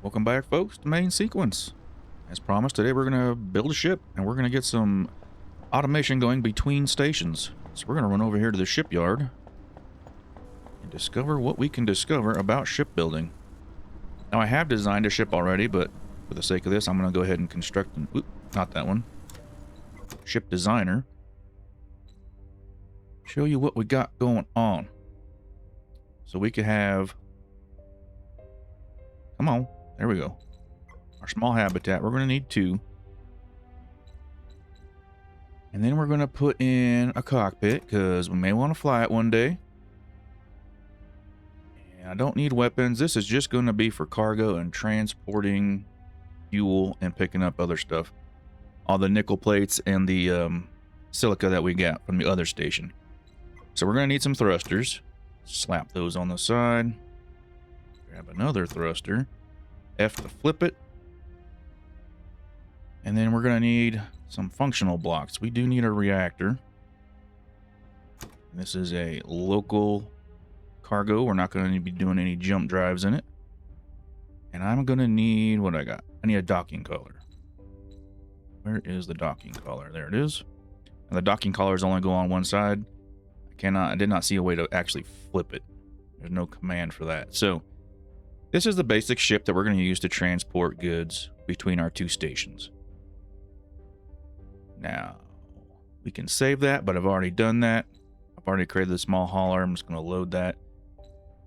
Welcome back, folks, to main sequence. As promised, today we're going to build a ship, and we're going to get some automation going between stations. So we're going to run over here to the shipyard and discover what we can discover about shipbuilding. Now, I have designed a ship already, but for the sake of this, I'm going to go ahead and construct an... Oop, not that one. Ship designer. Show you what we got going on. So we could have... Come on. There we go. Our small habitat. We're going to need 2. And then we're going to put in a cockpit because we may want to fly it one day. And I don't need weapons. This is just going to be for cargo and transporting fuel and picking up other stuff. All the nickel plates and the silica that we got from the other station. So we're going to need some thrusters. Slap those on the side. Grab another thruster. F to flip it. And then we're going to need some functional blocks. We do need a reactor. This is a local cargo. We're not going to be doing any jump drives in it. And I'm going to need what I got. I need a docking collar. Where is the docking collar? There it is. And the docking collars only go on one side. I did not see a way to actually flip it. There's no command for that. So this is the basic ship that we're going to use to transport goods between our 2 stations. Now, we can save that, but I've already done that. I've already created a small hauler. I'm just going to load that.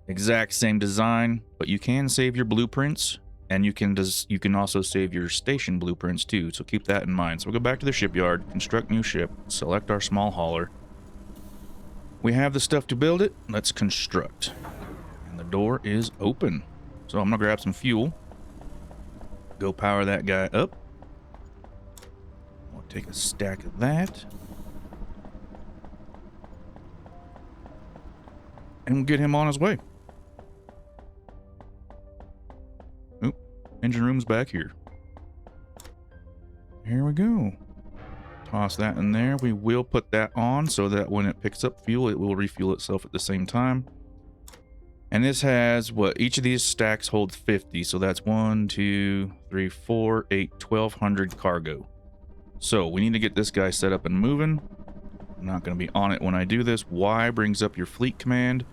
Exact same design, but you can save your blueprints, and you can also save your station blueprints too, so keep that in mind. So we'll go back to the shipyard, construct new ship, select our small hauler. We have the stuff to build it. Let's construct. And the door is open. So I'm going to grab some fuel. Go power that guy up. We'll take a stack of that. And we'll get him on his way. Oop, engine room's back here. Here we go. Toss that in there. We will put that on so that when it picks up fuel, it will refuel itself at the same time. And this has what? Each of these stacks holds 50. So that's 1, 2, 3, 4, 8, 1,200 cargo. So we need to get this guy set up and moving. I'm not going to be on it when I do this. Y brings up your fleet command,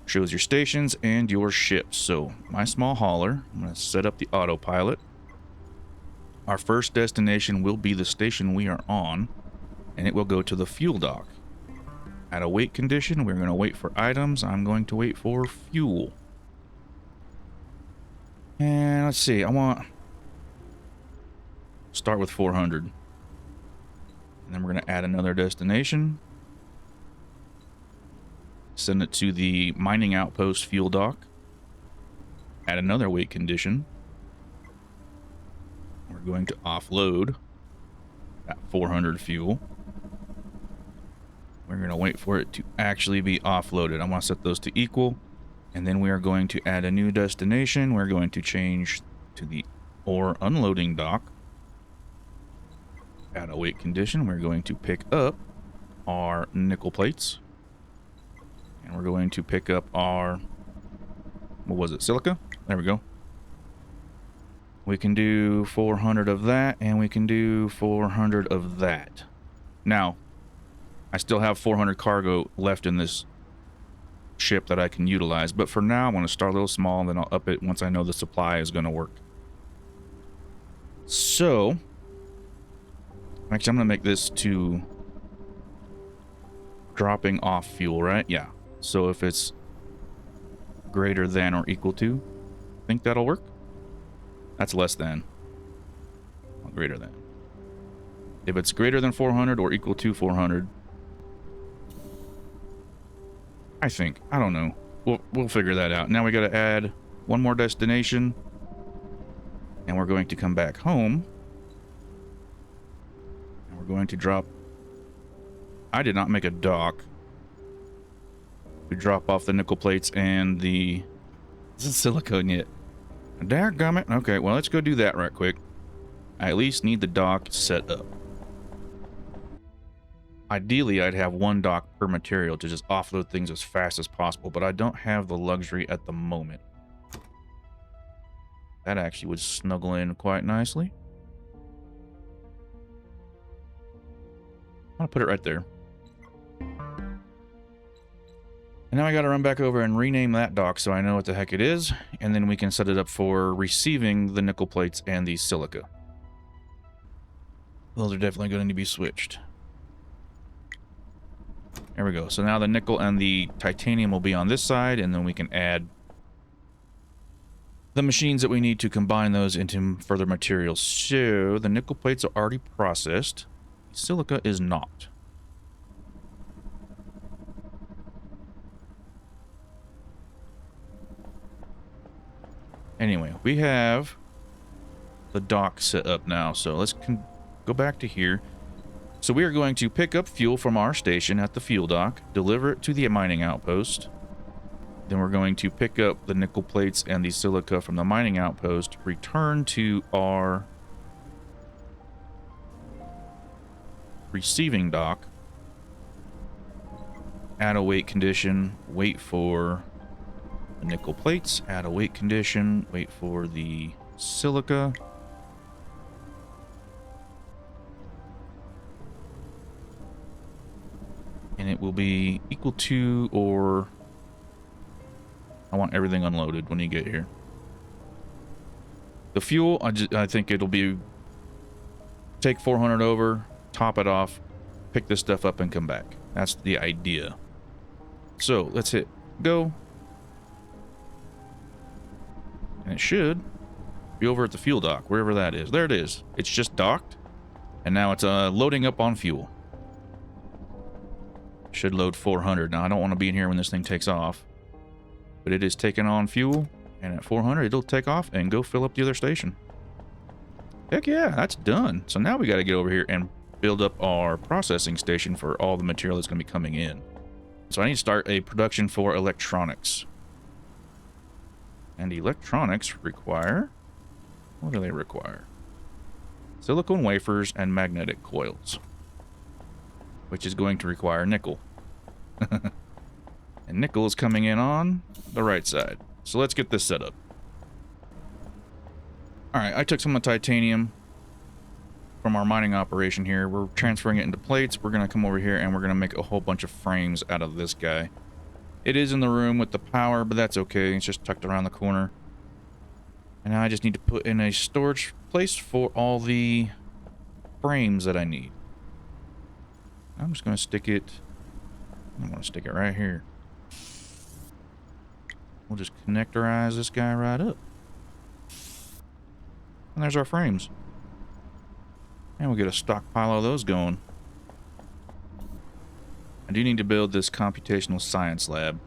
shows your stations and your ships. So my small hauler, I'm going to set up the autopilot. Our first destination will be the station we are on, and it will go to the fuel dock. At a wait condition, we're going to wait for items. I'm going to wait for fuel. And let's see, I want... Start with 400. And then we're going to add another destination. Send it to the mining outpost fuel dock. Add another wait condition. We're going to offload that 400 fuel. We're going to wait for it to actually be offloaded. I want to set those to equal. And then we are going to add a new destination. We're going to change to the ore unloading dock. Add a wait condition. We're going to pick up our nickel plates. And we're going to pick up our, what was it, silica? There we go. We can do 400 of that, and we can do 400 of that. Now, I still have 400 cargo left in this ship that I can utilize, but for now, I'm going to start a little small, and then I'll up it once I know the supply is going to work. So, actually, I'm going to make this to dropping off fuel, right? Yeah. So if it's greater than or equal to, I think that'll work. That's less than. Not greater than. If it's greater than 400 or equal to 400, I think. I don't know. We'll figure that out. Now we got to add one more destination. And we're going to come back home. And we're going to drop... I did not make a dock. We drop off the nickel plates and the... This is silicone yet. Dadgummit. Okay, well, let's go do that right quick. I at least need the dock set up. Ideally, I'd have one dock per material to just offload things as fast as possible, but I don't have the luxury at the moment. That actually would snuggle in quite nicely. I'll put it right there. And now I got to run back over and rename that dock so I know what the heck it is, and then we can set it up for receiving the nickel plates and the silica. Those are definitely going to be switched. There we go. So now the nickel and the titanium will be on this side, and then we can add the machines that we need to combine those into further materials. So the nickel plates are already processed. Silica is not. Anyway, we have the dock set up now, so let's go back to here. So we are going to pick up fuel from our station at the fuel dock, deliver it to the mining outpost. Then we're going to pick up the nickel plates and the silica from the mining outpost, return to our receiving dock, add a weight condition, wait for the nickel plates, add a weight condition, wait for the silica. And it will be equal to, or I want everything unloaded when you get here. The fuel, I think it'll be take 400 over, top it off, pick this stuff up and come back. That's the idea. So let's hit go. And it should be over at the fuel dock, wherever that is. There it is. It's just docked. And now it's loading up on fuel. Should load 400. Now, I don't want to be in here when this thing takes off. But it is taking on fuel. And at 400, it'll take off and go fill up the other station. Heck yeah, that's done. So now we got to get over here and build up our processing station for all the material that's going to be coming in. So I need to start a production for electronics. And electronics require... what do they require? Silicone wafers and magnetic coils. Which is going to require nickel. And nickel is coming in on the right side. So let's get this set up. Alright, I took some of the titanium from our mining operation here. We're transferring it into plates. We're going to come over here and we're going to make a whole bunch of frames out of this guy. It is in the room with the power, but that's okay. It's just tucked around the corner. And now I just need to put in a storage place for all the frames that I need. I'm just going to stick it... I'm going to stick it right here. We'll just connectorize this guy right up. And there's our frames. And we'll get a stockpile of those going. I do need to build this computational science lab.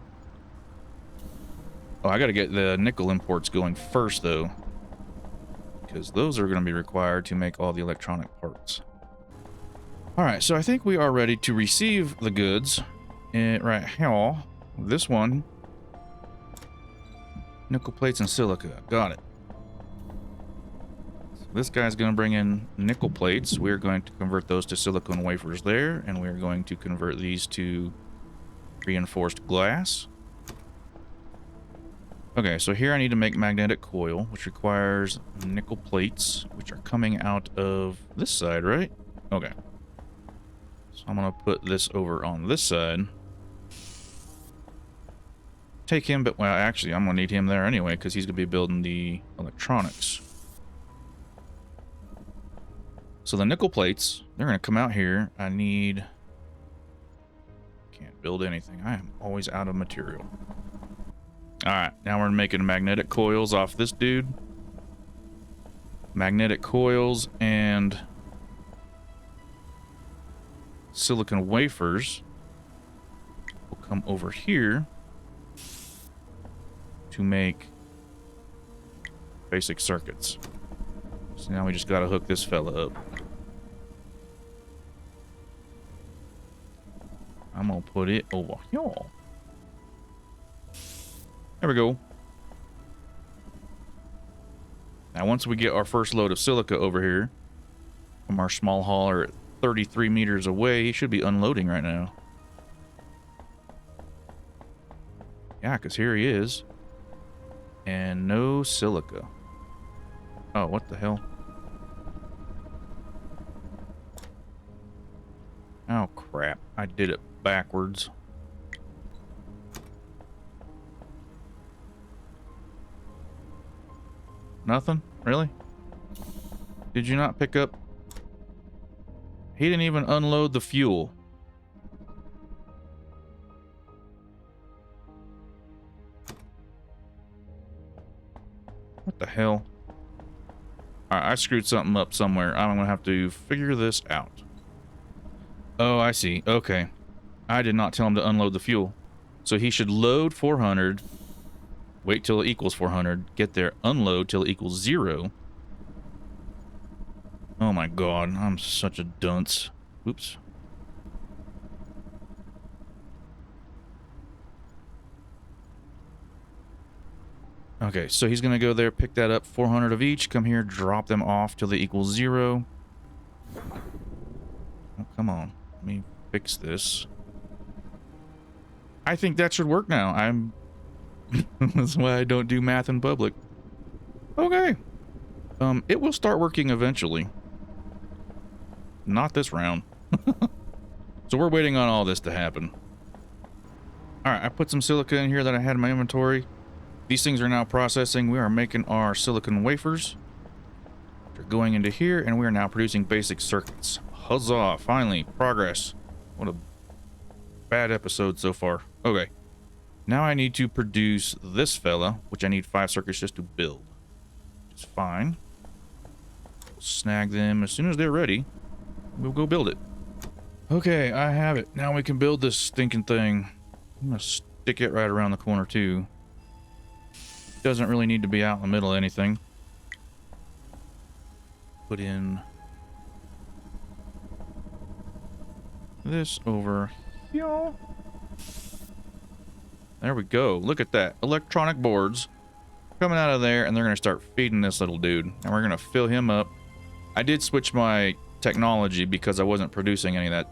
Oh, I got to get the nickel imports going first, though. Because those are going to be required to make all the electronic parts. Alright, so I think we are ready to receive the goods. Right here. This one. Nickel plates and silica. Got it. So this guy's going to bring in nickel plates. We're going to convert those to silicone wafers there. And we're going to convert these to reinforced glass. Okay, so here I need to make magnetic coil, which requires nickel plates, which are coming out of this side, right? Okay. So I'm going to put this over on this side. Take him, but, well, actually, I'm going to need him there anyway, because he's going to be building the electronics. So the nickel plates, they're going to come out here. I need... can't build anything. I am always out of material. Alright, now we're making magnetic coils off this dude. Magnetic coils and silicon wafers will come over here to make basic circuits. So now we just gotta hook this fella up. I'm gonna put it over here. There we go. Now once we get our first load of silica over here from our small hauler at 33 meters away, he should be unloading right now. Yeah, because here he is. And no silica. Oh, what the hell? Oh, crap. I did it backwards. Nothing? Really? Did you not pick up? He didn't even unload the fuel. What the hell? Alright, I screwed something up somewhere. I'm gonna have to figure this out. Oh, I see. Okay. I did not tell him to unload the fuel. So he should load 400, wait till it equals 400, get there, unload till it equals 0. Oh my god, I'm such a dunce. Oops. Okay, so he's gonna go there, pick that up, 400 of each, come here, drop them off till they equal 0. Oh, come on, let me fix this. I think that should work now. That's why I don't do math in public. Okay. It will start working eventually. Not this round. So we're waiting on all this to happen. Alright, I put some silica in here that I had in my inventory. These things are now processing. We are making our silicon wafers. They're going into here, and we are now producing basic circuits. Huzzah! Finally, progress. What a bad episode so far. Okay. Now I need to produce this fella, which I need 5 circuits just to build. Which is fine. We'll snag them as soon as they're ready. We'll go build it. Okay, I have it. Now we can build this stinking thing. I'm gonna stick it right around the corner too. Doesn't really need to be out in the middle of anything. Put in this over here. There we go. Look at that. Electronic boards coming out of there, and they're going to start feeding this little dude. And we're going to fill him up. I did switch my technology because I wasn't producing any of that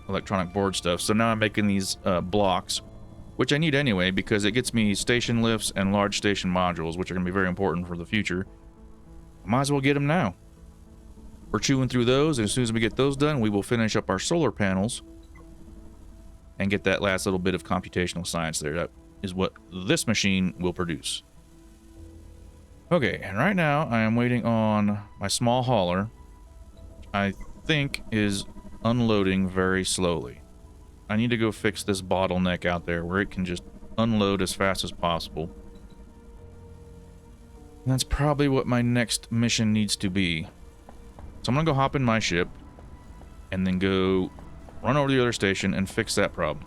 electronic board stuff. So now I'm making these blocks, which I need anyway because it gets me station lifts and large station modules, which are going to be very important for the future. Might as well get them now. We're chewing through those, and as soon as we get those done, we will finish up our solar panels and get that last little bit of computational science there. That is what this machine will produce. Okay, and right now I am waiting on my small hauler. I think is unloading very slowly. I need to go fix this bottleneck out there where it can just unload as fast as possible. And that's probably what my next mission needs to be. So I'm gonna go hop in my ship and then go run over to the other station and fix that problem.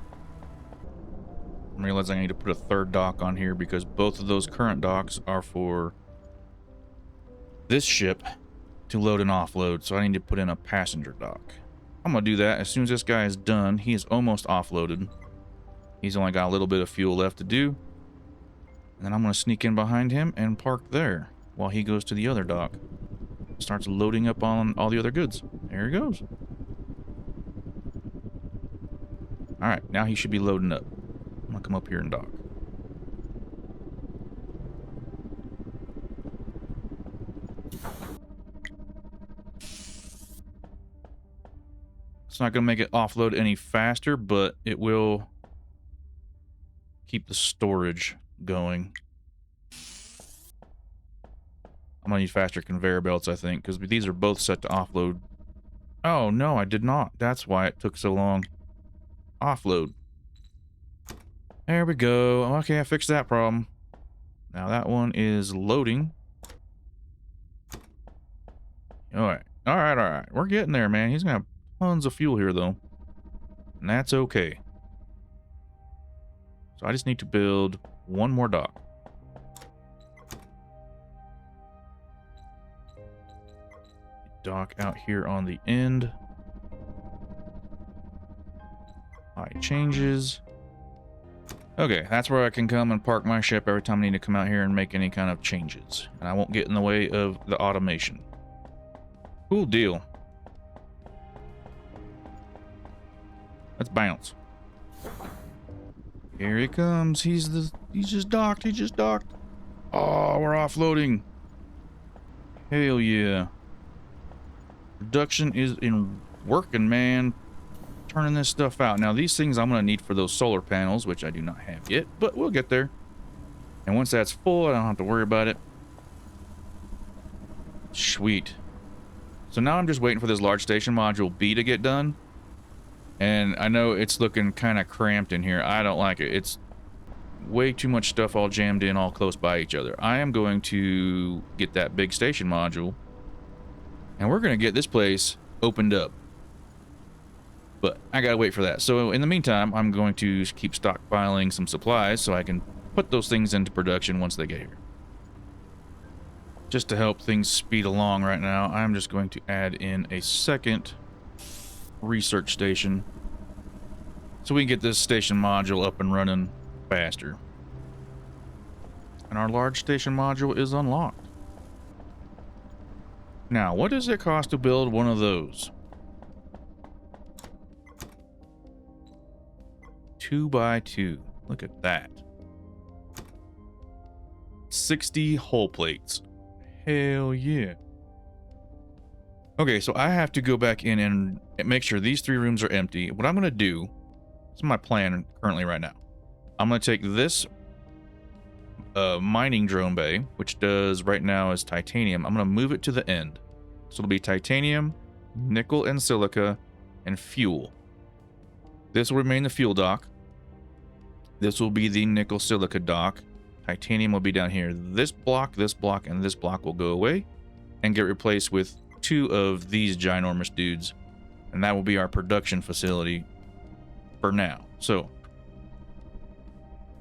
I'm realizing I need to put a third dock on here because both of those current docks are for this ship to load and offload, so I need to put in a passenger dock. I'm gonna do that as soon as this guy is done. He is almost offloaded. He's only got a little bit of fuel left to do. And then I'm gonna sneak in behind him and park there while he goes to the other dock. Starts loading up on all the other goods. There he goes. Alright, now he should be loading up. I'm gonna come up here and dock. It's not gonna make it offload any faster, but it will keep the storage going. I'm gonna need faster conveyor belts, I think, because these are both set to offload. Oh, no, I did not. That's why it took so long. Offload. There we go. Okay, I fixed that problem. Now that one is loading. Alright. Alright. We're getting there, man. He's gonna have tons of fuel here, though. And that's okay. So I just need to build one more dock. Dock out here on the end. High changes. Okay, that's where I can come and park my ship every time I need to come out here and make any kind of changes. And I won't get in the way of the automation. Cool deal. Let's bounce. Here he comes. He's just docked. He just docked. Oh, we're offloading. Hell yeah. Production is in working, man. Turning this stuff out. Now, these things I'm going to need for those solar panels, which I do not have yet, but we'll get there. And once that's full, I don't have to worry about it. Sweet. So now I'm just waiting for this large station module B to get done. And I know it's looking kind of cramped in here. I don't like it. It's way too much stuff all jammed in, all close by each other. I am going to get that big station module. And we're going to get this place opened up. But I gotta wait for that. So in the meantime, I'm going to keep stockpiling some supplies so I can put those things into production once they get here. Just to help things speed along right now, I'm just going to add in a second research station so we can get this station module up and running faster. And our large station module is unlocked. Now, what does it cost to build one of those? 2x2. Look at that. 60 hull plates. Hell yeah. Okay, so I have to go back in and make sure these 3 rooms are empty. What I'm going to do, this is my plan currently right now. I'm going to take this mining drone bay, which does right now is titanium. I'm going to move it to the end. So it'll be titanium, nickel and silica, and fuel. This will remain the fuel dock. This will be the nickel silica dock. Titanium will be down here. This block, and this block will go away and get replaced with 2 of these ginormous dudes. And that will be our production facility for now. So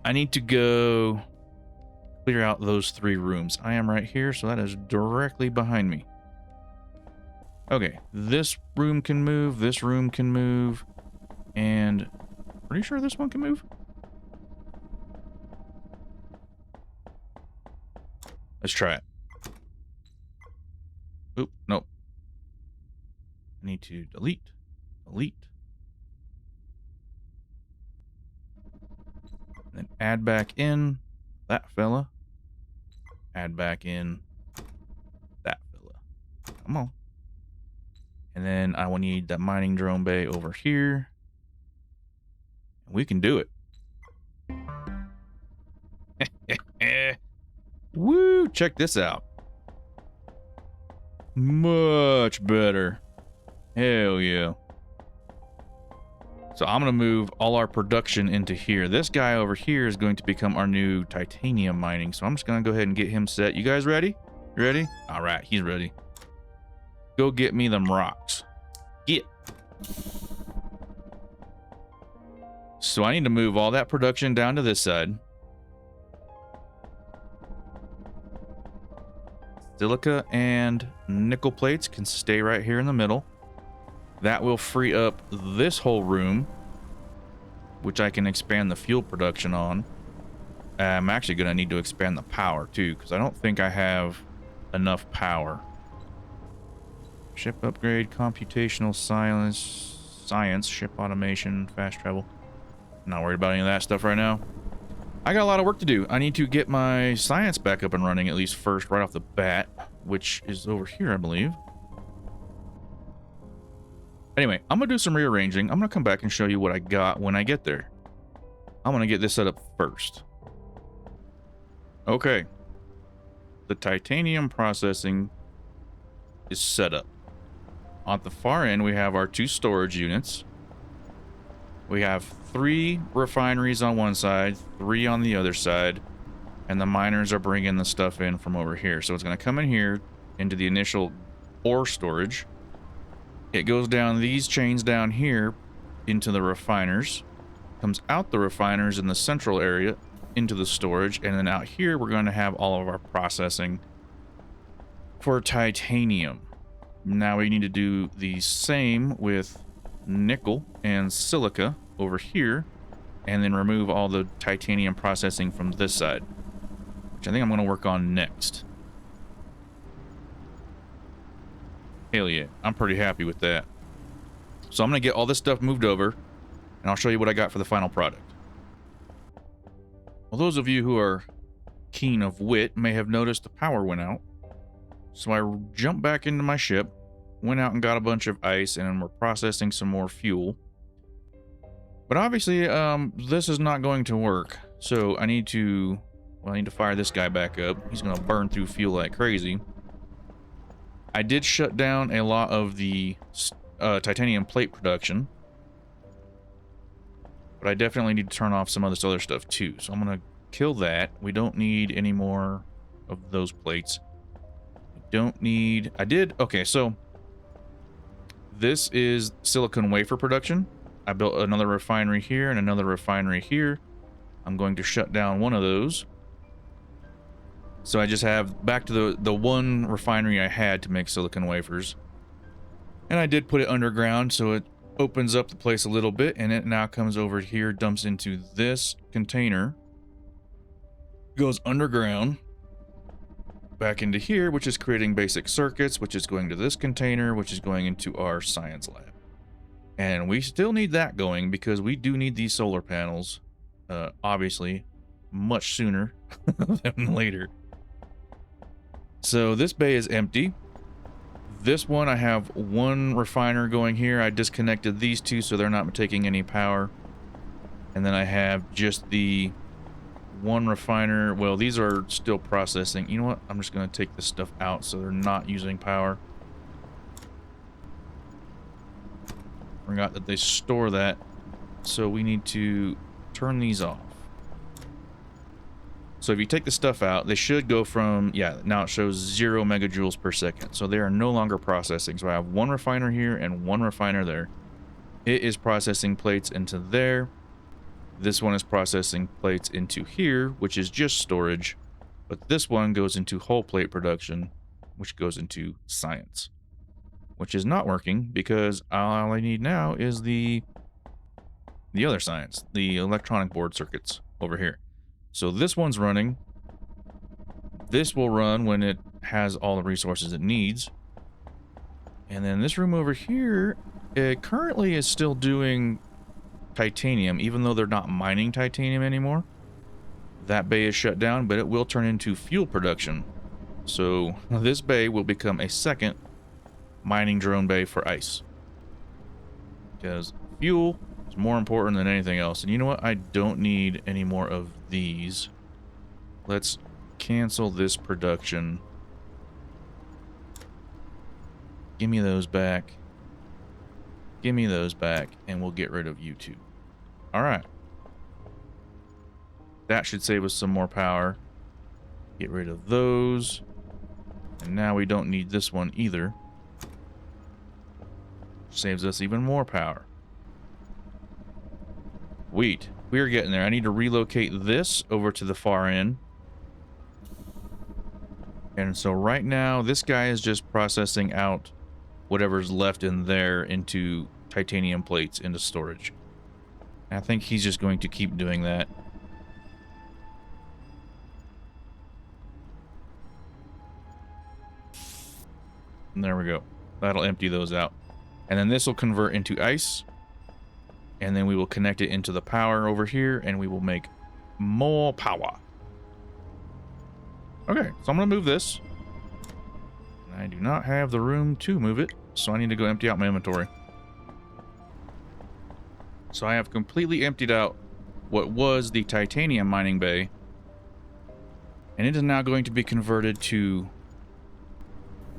I need to go clear out those 3 rooms. I am right here, so that is directly behind me. Okay, this room can move, this room can move, and pretty sure this one can move. Let's try it. Oop, nope. I need to delete. And then add back in that fella. Add back in that fella. Come on. And then I will need that mining drone bay over here. And we can do it. Woo! Check this out. Much better. Hell yeah. So I'm going to move all our production into here. This guy over here is going to become our new titanium mining. So I'm just going to go ahead and get him set. You guys ready? You ready? All right, he's ready. Go get me them rocks. Get. So I need to move all that production down to this side. Silica and nickel plates can stay right here in the middle. That will free up this whole room, which I can expand the fuel production on. I'm actually going to need to expand the power too, because I don't think I have enough power. Ship upgrade, computational science, ship automation, fast travel. Not worried about any of that stuff right now. I got a lot of work to do. I need to get my science back up and running at least first, right off the bat, which is over here, I believe. Anyway, I'm going to do some rearranging. I'm going to come back and show you what I got when I get there. I'm going to get this set up first. Okay. The titanium processing is set up. On the far end, we have our 2 storage units. We have 3 refineries on one side, 3 on the other side, and the miners are bringing the stuff in from over here. So it's going to come in here into the initial ore storage. It goes down these chains down here into the refiners, comes out the refiners in the central area into the storage, and then out here we're going to have all of our processing for titanium. Now we need to do the same with nickel and silica over here, and then remove all the titanium processing from this side, which I think I'm going to work on next. Hell yeah, I'm pretty happy with that. So I'm going to get all this stuff moved over, and I'll show you what I got for the final product. Well, those of you who are keen of wit may have noticed the power went out. So I jumped back into my ship, went out and got a bunch of ice, and we're processing some more fuel. But obviously, this is not going to work. So I need to fire this guy back up. He's going to burn through fuel like crazy. I did shut down a lot of the titanium plate production. But I definitely need to turn off some of this other stuff too. So I'm going to kill that. We don't need any more of those plates. We don't need... Okay, so this is silicon wafer production. I built another refinery here and another refinery here. I'm going to shut down one of those. So I just have back to the one refinery I had to make silicon wafers. And I did put it underground, so it opens up the place a little bit, and it now comes over here, dumps into this container, goes underground, back into here, which is creating basic circuits, which is going to this container, which is going into our science lab. And we still need that going because we do need these solar panels, obviously, much sooner than later. So this bay is empty. This one, I have one refiner going here. I disconnected these two so they're not taking any power. And then I have just the one refiner. Well, these are still processing. You know what? I'm just going to take this stuff out so they're not using power. Forgot that they store that. So we need to turn these off. So if you take the stuff out, they should go from, yeah, now it shows 0 megajoules per second. So they are no longer processing. So I have one refiner here and one refiner there. It is processing plates into there. This one is processing plates into here, which is just storage. But this one goes into whole plate production, which goes into science. Which is not working because all I need now is the other science, the electronic board circuits over here. So this one's running. This will run when it has all the resources it needs. And then this room over here, it currently is still doing titanium, even though they're not mining titanium anymore. That bay is shut down, but it will turn into fuel production. So this bay will become a second mining drone bay for ice. Because fuel is more important than anything else. And you know what? I don't need any more of these. Let's cancel this production. Give me those back. Give me those back, and we'll get rid of you two. Alright. That should save us some more power. Get rid of those. And now we don't need this one either. Saves us even more power. Wheat. We're getting there. I need to relocate this over to the far end. And so right now, this guy is just processing out whatever's left in there into titanium plates into storage. I think he's just going to keep doing that. And there we go. That'll empty those out. And then this will convert into ice. And then we will connect it into the power over here, and we will make more power. Okay, so I'm going to move this. I do not have the room to move it, so I need to go empty out my inventory. So I have completely emptied out what was the titanium mining bay. And it is now going to be converted to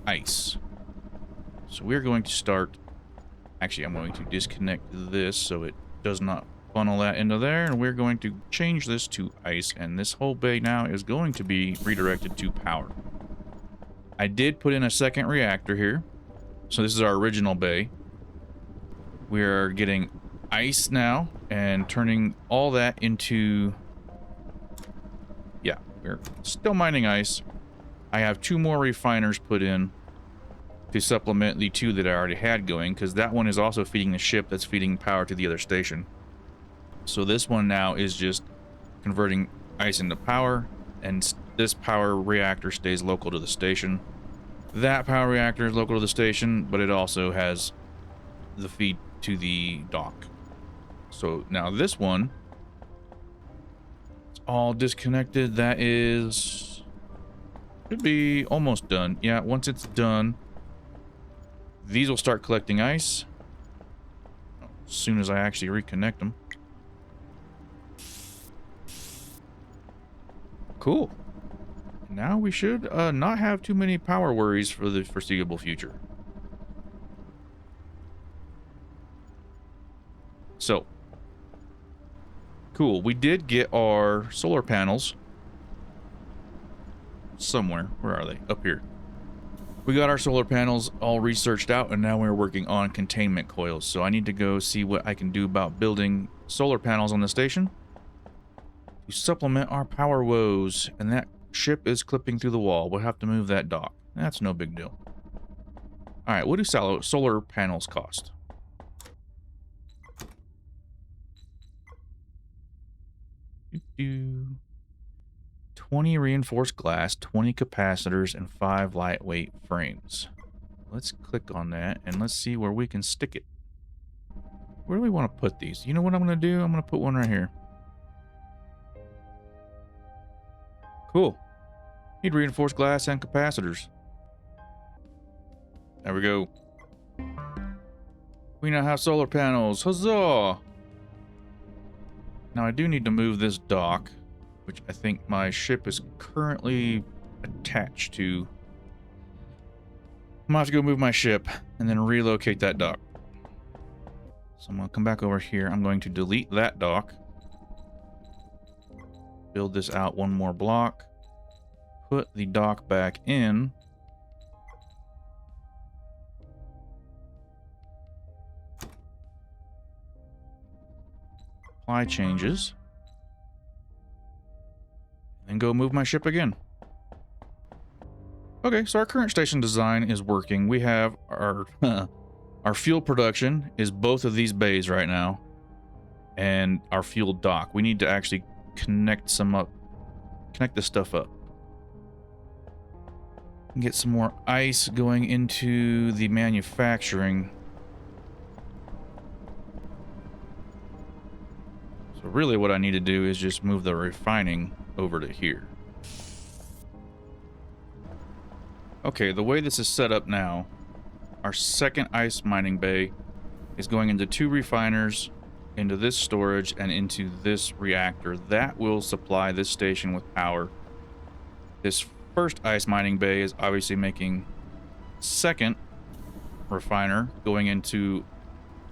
ice. So we're going to start... Actually, I'm going to disconnect this so it does not funnel that into there. And we're going to change this to ice. And this whole bay now is going to be redirected to power. I did put in a second reactor here. So this is our original bay. We are getting ice now and turning all that into... Yeah, we're still mining ice. I have 2 more refiners put in to supplement the 2 that I already had going, because that one is also feeding the ship that's feeding power to the other station. So this one now is just converting ice into power, and this power reactor stays local to the station. That power reactor is local to the station, but it also has the feed to the dock. So now this one, it's all disconnected. That is Should be almost done. Yeah, once it's done, these will start collecting ice as soon as I actually reconnect them. Cool. Now we should not have too many power worries for the foreseeable future. So, cool. We did get our solar panels somewhere. Where are they? Up here. We got our solar panels all researched out, and now we're working on containment coils. So I need to go see what I can do about building solar panels on the station to supplement our power woes. And that ship is clipping through the wall. We'll have to move that dock. That's no big deal. All right, what do solar panels cost? Doo-doo. 20 reinforced glass, 20 capacitors, and 5 lightweight frames. Let's click on that, and let's see where we can stick it. Where do we want to put these? You know what I'm going to do? I'm going to put one right here. Cool. Need reinforced glass and capacitors. There we go. We now have solar panels. Huzzah! Now I do need to move this dock, which I think my ship is currently attached to. I'm gonna have to go move my ship and then relocate that dock. So I'm gonna come back over here. I'm going to delete that dock. Build this out one more block. Put the dock back in. Apply changes. And go move my ship again. Okay, so our current station design is working. We have our our fuel production is both of these bays right now, and our fuel dock. We need to actually connect this stuff up. And get some more ice going into the manufacturing. So really what I need to do is just move the refining over to here. Okay, the way this is set up now, our second ice mining bay is going into 2 refiners, into this storage, and into this reactor. That will supply this station with power. This first ice mining bay is obviously making second refiner going into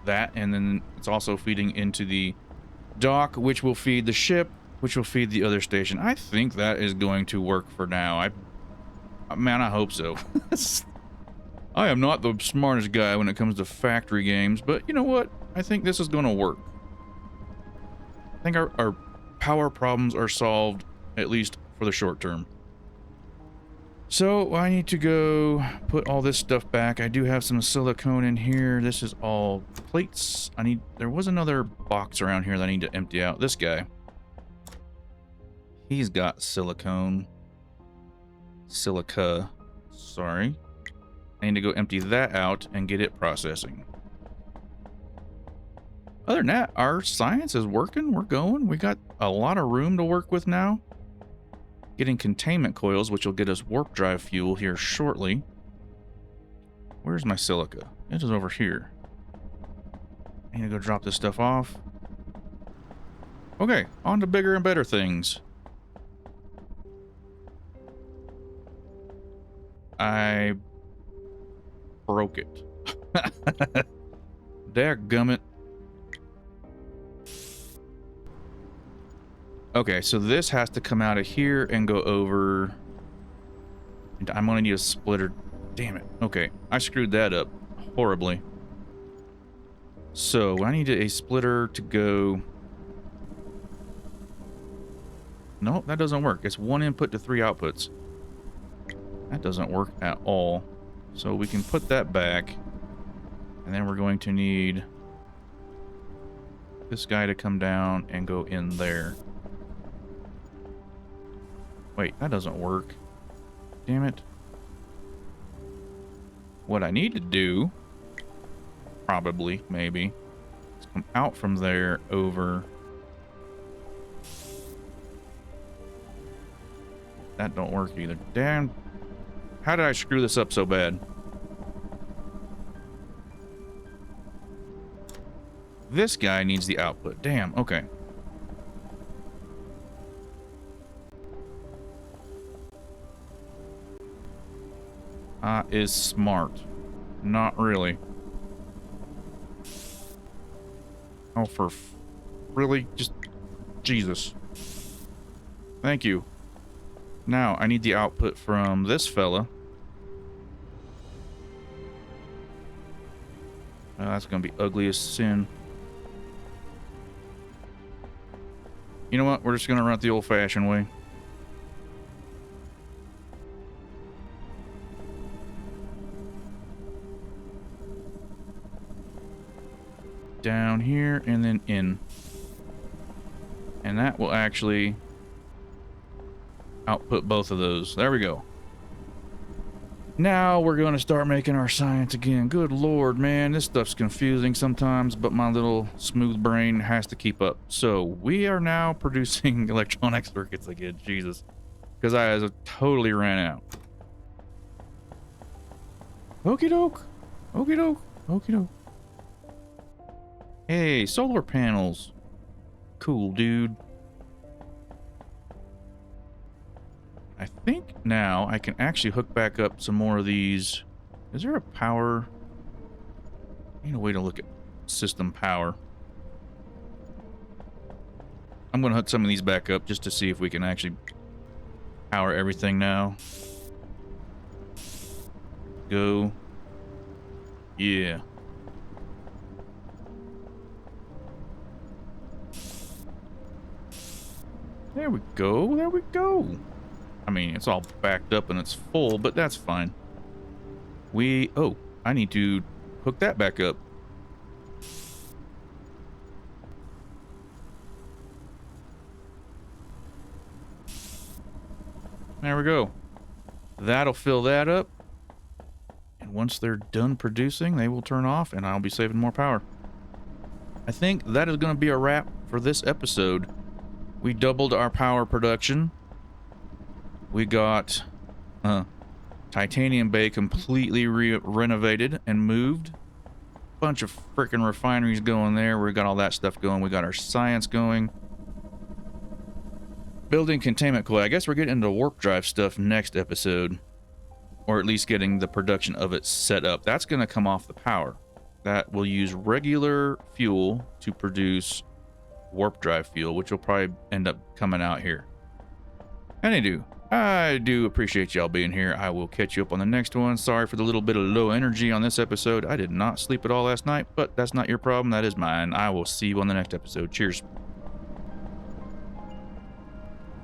that, and then it's also feeding into the dock, which will feed the ship, which will feed the other station. I think that is going to work for now. Man, I hope so. I am not the smartest guy when it comes to factory games, but you know what? I think this is going to work. I think our power problems are solved, at least for the short term. So I need to go put all this stuff back. I do have some silicone in here. This is all plates. There was another box around here that I need to empty out. This guy. He's got silicone. Silica. Sorry. I need to go empty that out and get it processing. Other than that, our science is working. We're going. We got a lot of room to work with now. Getting containment coils, which will get us warp drive fuel here shortly. Where's my silica? It is over here. I need to go drop this stuff off. Okay, on to bigger and better things. I broke it. Dadgummit. Okay, so this has to come out of here and go over. And I'm gonna need a splitter. Damn it. Okay, I screwed that up horribly. So I need a splitter to go. No, that doesn't work. It's 1 input to 3 outputs. That doesn't work at all. So we can put that back. And then we're going to need this guy to come down and go in there. Wait, that doesn't work. Damn it. What I need to do, probably, maybe, is come out from there over. That don't work either. Damn How did I screw this up so bad? This guy needs the output. Damn, okay. Is smart. Not really. Oh, for really? Just Jesus. Thank you. Now, I need the output from this fella. That's going to be ugly as sin. You know what? We're just going to run it the old-fashioned way. Down here and then in. And that will actually output both of those. There we go. Now we're going to start making our science again. Good Lord, man. This stuff's confusing sometimes, but my little smooth brain has to keep up. So we are now producing electronic circuits again. Jesus. Because I totally ran out. Okie doke. Okie doke. Okie doke. Hey, solar panels. Cool, dude. I think now I can actually hook back up some more of these. Is there a power? I need a way to look at system power. I'm going to hook some of these back up just to see if we can actually power everything now. Go. Yeah. There we go. There we go. I mean, it's all backed up and it's full, but that's fine. Oh, I need to hook that back up. There we go. That'll fill that up. And once they're done producing, they will turn off and I'll be saving more power. I think that is going to be a wrap for this episode. We doubled our power production. We got Titanium Bay completely renovated and moved. Bunch of freaking refineries going there. We got all that stuff going. We got our science going. Building containment coil. I guess we're getting into warp drive stuff next episode. Or at least getting the production of it set up. That's going to come off the power. That will use regular fuel to produce warp drive fuel, which will probably end up coming out here. Anywho, I do appreciate y'all being here. I will catch you up on the next one. Sorry for the little bit of low energy on this episode. I did not sleep at all last night, but that's not your problem. That is mine. I will see you on the next episode. Cheers.